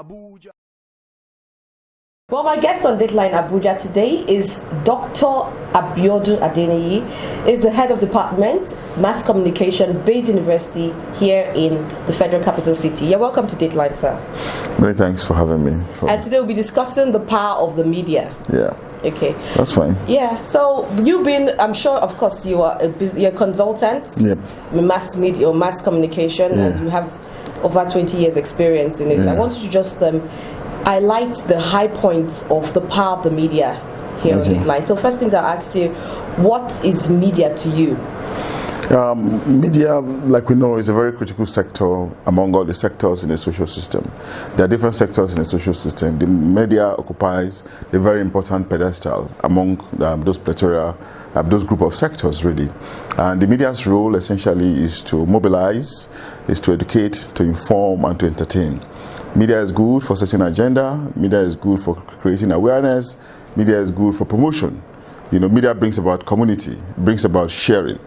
Abuja. Well, my guest on Dateline Abuja today is Dr. Adeniyi. Is the head of department, Mass Communication, Bayes University here in the Federal Capital City. You're welcome to Dateline, sir. Many thanks for having me. And today we'll be discussing the power of the media. Yeah. Okay. That's fine. Yeah. So you've been, I'm sure, of course, you're a consultant. Yep. In mass media or mass communication, Yeah. and you have over 20 years experience in it. Yeah. I want you to just highlight the high points of the power of the media here on Dateline. So first things I'll ask you, what is media to you? Media, like we know, is a very critical sector among all the sectors in the social system. There are different sectors in the social system. The media occupies a very important pedestal among those plethora, those group of sectors, really. And the media's role essentially is to mobilize, is to educate, to inform, and to entertain. Media is good for setting agenda. Media is good for creating awareness. Media is good for promotion. You know, media brings about community, brings about sharing,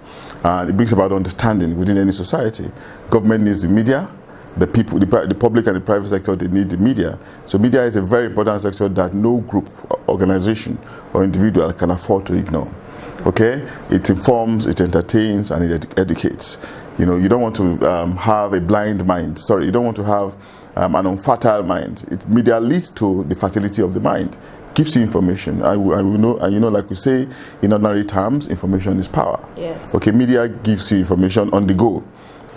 and it brings about understanding within any society. Government needs the media. The people, the public and the private sector, they need the media. So media is a very important sector that no group, organization, or individual can afford to ignore. Okay, it informs, it entertains, and it educates. You know, you don't want to have a blind mind. Sorry, you don't want to have an unfertile mind. Media leads to the fertility of the mind, gives you information. I know, and you know, like we say in ordinary terms, information is power. Yes. Okay, media gives you information on the go,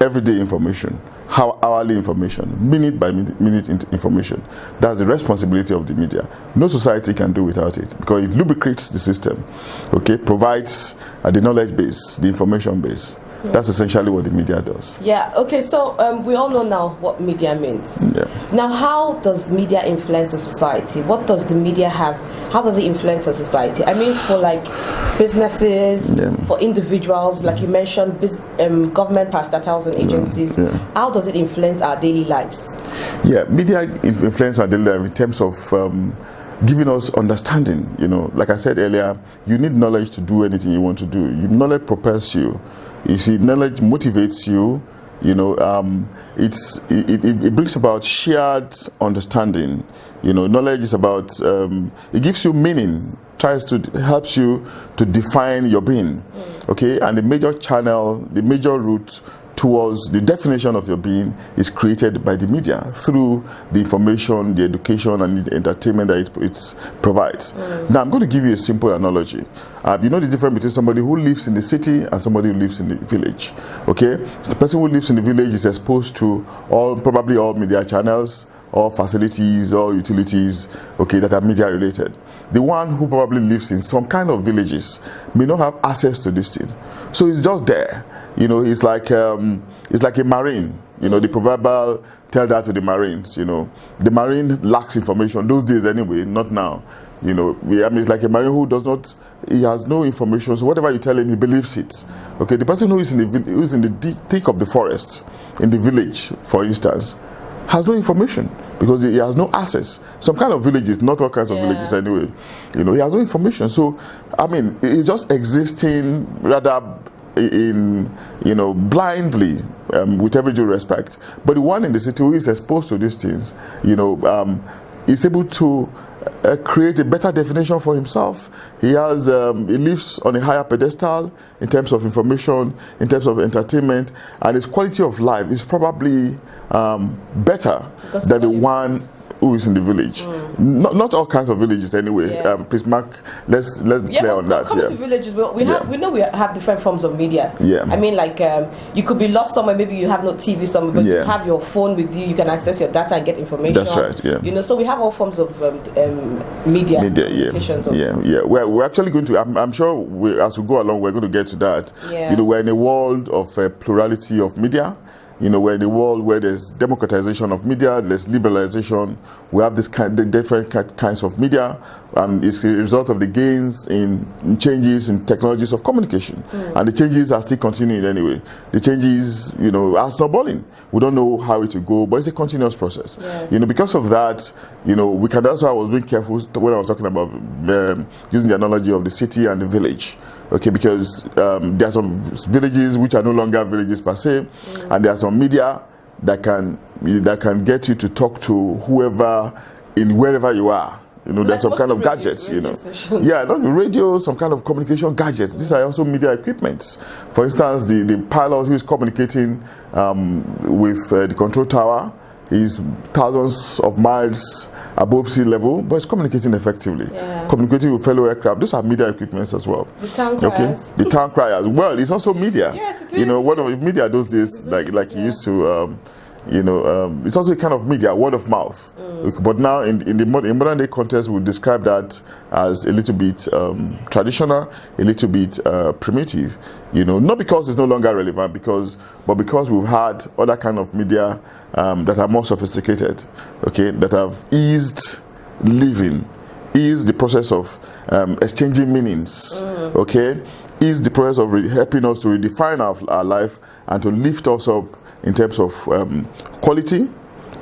everyday information, hourly information, minute by minute information. That's the responsibility of the media. No society can do without it because it lubricates the system. Okay, provides the knowledge base, the information base. That's essentially what the media does. Yeah, okay, so we all know now what media means. Yeah. Now, how does media influence a society? What does the media have? How does it influence a society? I mean, for like businesses, for individuals, like you mentioned, government parastatals and agencies, how does it influence our daily lives? Yeah, media influence our daily life in terms of giving us understanding. You know, like I said earlier, you need knowledge to do anything you want to do. Knowledge propels you. You see, knowledge motivates you. You know, it brings about shared understanding. You know, knowledge is about it gives you meaning, helps you to define your being. Okay, and the major channel, the major route towards the definition of your being is created by the media through the information, the education, and the entertainment that it provides. Now, I'm going to give you a simple analogy. You know the difference between somebody who lives in the city and somebody who lives in the village. Okay, the person who lives in the village is exposed to probably all media channels, all facilities, all utilities, okay, that are media related. The one who probably lives in some kind of villages may not have access to this thing, so it's just there. You know, it's like a marine. You know, the proverbial tell that to the Marines. You know, the Marine lacks information those days anyway, not now. You know, I mean, it's like a Marine who he has no information. So whatever you tell him, he believes it. Okay, the person who is in the thick of the forest, in the village, for instance, has no information because he has no access. Some kind of villages, not all kinds of villages anyway. You know, he has no information. So, I mean, he's just existing rather blindly, with every due respect. But the one in the city who is exposed to these things, you know, is able to create a better definition for himself. He lives on a higher pedestal in terms of information, in terms of entertainment, and his quality of life is probably better than the one who is in the village. Not all kinds of villages anyway. Please, Mark, let's be clear on that. To villages, we know we have different forms of media. Yeah. I mean, like you could be lost somewhere, maybe you have no TV somewhere, but you have your phone with you. You can access your data and get information. That's right. Yeah. You know, so we have all forms of media. Yeah. We're actually going to. I'm sure as we go along, we're going to get to that. Yeah. You know, we're in a world of plurality of media. You know, we're in a world where there's democratization of media, there's liberalization. We have the different kinds of media, and it's a result of the gains in changes in technologies of communication. And the changes are still continuing anyway. The changes, you know, are snowballing. We don't know how it will go, but it's a continuous process. Yes. You know, because of that, you know, that's why I was being careful when I was talking about using the analogy of the city and the village. Okay, because there are some villages which are no longer villages per se, and there are some media that can get you to talk to whoever in wherever you are. You know, there's some kind of gadgets, you know. Yeah, not the radio, some kind of communication gadgets. These are also media equipments. For instance, the pilot who is communicating with the control tower is thousands of miles above sea level, but it's communicating effectively. Communicating with fellow aircraft. Those are media equipments as well. The town criers. The town criers. Well, it's also media. Yes, it is. You know, one of media those days, like you used to. You know, it's also a kind of media, word of mouth. But now, in modern day context, we describe that as a little bit traditional, a little bit primitive. You know, not because it's no longer relevant, but because we've had other kind of media that are more sophisticated, okay, that have eased living, eased the process of exchanging meanings, okay, eased the process of helping us to redefine our life and to lift us up in terms of quality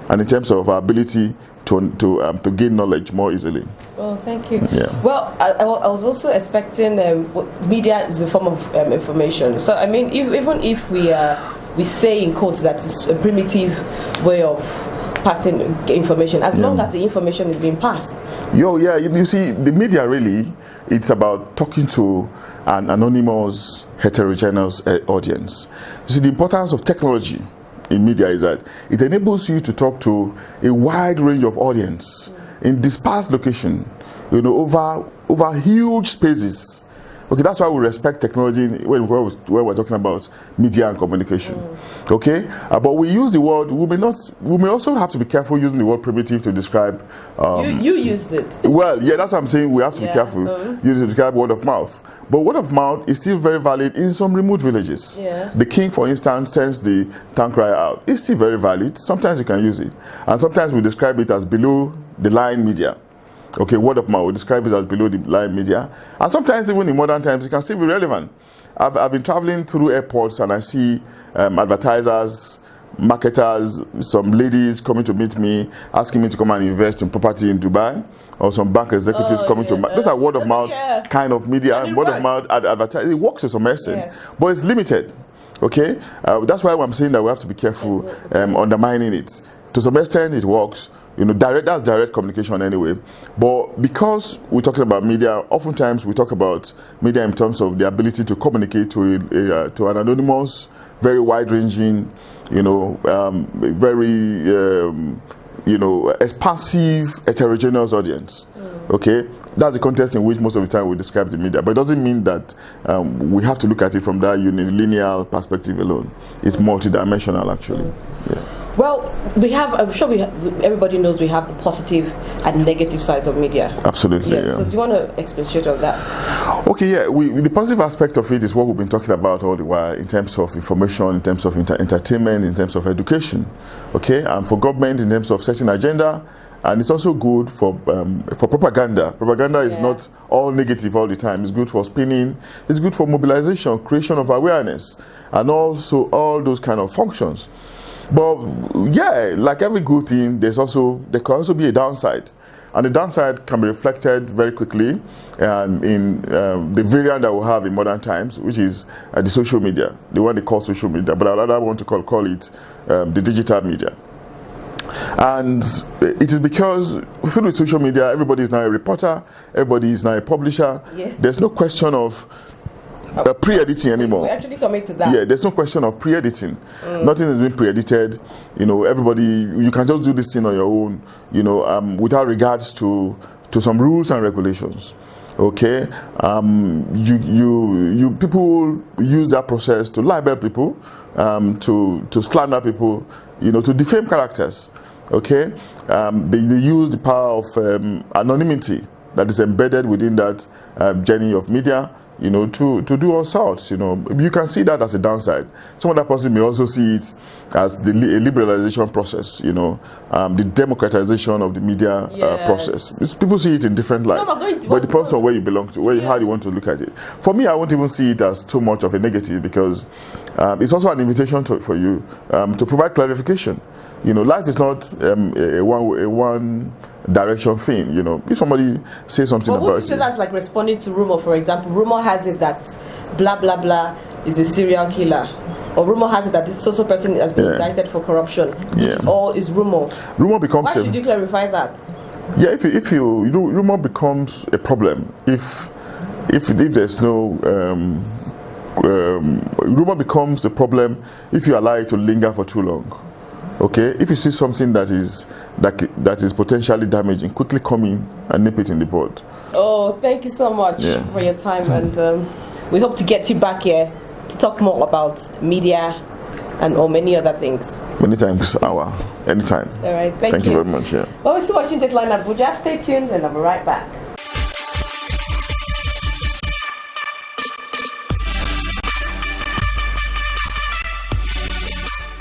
and in terms of our ability to gain knowledge more easily. Oh, thank you. Yeah. Well, I was also expecting media is a form of information. So I mean, even if we say in quotes that it's a primitive way of passing information, as long as the information is being passed. You see, the media really, it's about talking to an anonymous, heterogeneous audience. You see, the importance of technology in media is that it enables you to talk to a wide range of audience in dispersed location, you know, over huge spaces. Okay, that's why we respect technology when we're talking about media and communication. Okay, but we use the word. We may also have to be careful using the word primitive to describe. You used it. Well, yeah, that's what I'm saying. We have to be careful using to describe word of mouth. But word of mouth is still very valid in some remote villages. The king, for instance, sends the town crier out. It's still very valid. Sometimes you can use it, and sometimes we describe it as below the line media. Okay, word of mouth, we describe it as below the line media. And sometimes even in modern times, it can still be relevant. I've been traveling through airports and I see advertisers, marketers, some ladies coming to meet me, asking me to come and invest in property in Dubai, or some bank executives coming to... Those are word of mouth kind of media, and word of mouth advertising. It works to some extent, but it's limited. Okay, that's why I'm saying that we have to be careful undermining it. To some extent, it works. You know, that's direct communication anyway. But because we're talking about media, oftentimes we talk about media in terms of the ability to communicate to an anonymous, very wide-ranging, you know, expansive, heterogeneous audience. Okay, that's the context in which most of the time we describe the media. But it doesn't mean that we have to look at it from that linear perspective alone. It's multidimensional, actually. Well, I'm sure everybody knows we have the positive and negative sides of media. Absolutely. Yes. So do you want to expatiate on that? Okay, the positive aspect of it is what we've been talking about all the while in terms of information, in terms of entertainment, in terms of education. Okay, and for government in terms of setting agenda. And it's also good for propaganda. Propaganda is not all negative all the time. It's good for spinning. It's good for mobilization, creation of awareness, and also all those kind of functions. But like every good thing, there can also be a downside, and the downside can be reflected very quickly in the variant that we have in modern times, which is the social media, the one they call social media, but I rather want to call it the digital media. And it is because through social media, everybody is now a reporter, everybody is now a publisher. There's no question of pre-editing anymore. We're actually coming to that. There's no question of pre-editing. Nothing has been pre-edited. You know, you can just do this thing on your own, you know, without regards to some rules and regulations. Okay, people use that process to libel people, to slander people, you know, to defame characters. Okay, they use the power of anonymity that is embedded within that journey of media, you know, to do all sorts. You know, you can see that as a downside. Some other person may also see it as a liberalization process. You know, the democratization of the media process. People see it in different light, but it depends on where you belong to, how you want to look at it. For me, I won't even see it as too much of a negative, because it's also an invitation for you to provide clarification. You know, life is not a one direction thing. You know, if somebody says something about it. Would you say that's like responding to rumor? For example, rumor has it that blah blah blah is a serial killer. or rumor has it that this social person has been indicted for corruption, or is rumor. Rumor becomes. Why should you clarify that? Yeah, if you rumor becomes a problem if there's no rumor becomes the problem if you allow it to linger for too long. Okay, if you see something that is potentially damaging, quickly come in and nip it in the bud. Oh, thank you so much for your time, and we hope to get you back here to talk more about media or many other things. Many times, anytime. All right, thank you very much. Yeah. Well, we're still watching DatelineAbuja. Stay tuned, and I'll be right back.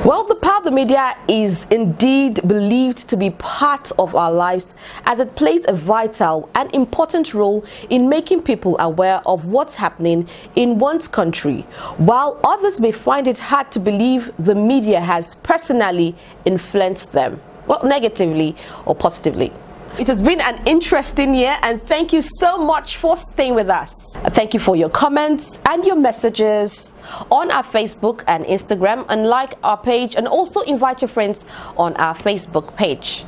Well, the power of the media is indeed believed to be part of our lives, as it plays a vital and important role in making people aware of what's happening in one's country, while others may find it hard to believe the media has personally influenced them, well, negatively or positively. It has been an interesting year, and thank you so much for staying with us. Thank you for your comments and your messages on our Facebook and Instagram, and like our page, and also invite your friends on our Facebook page.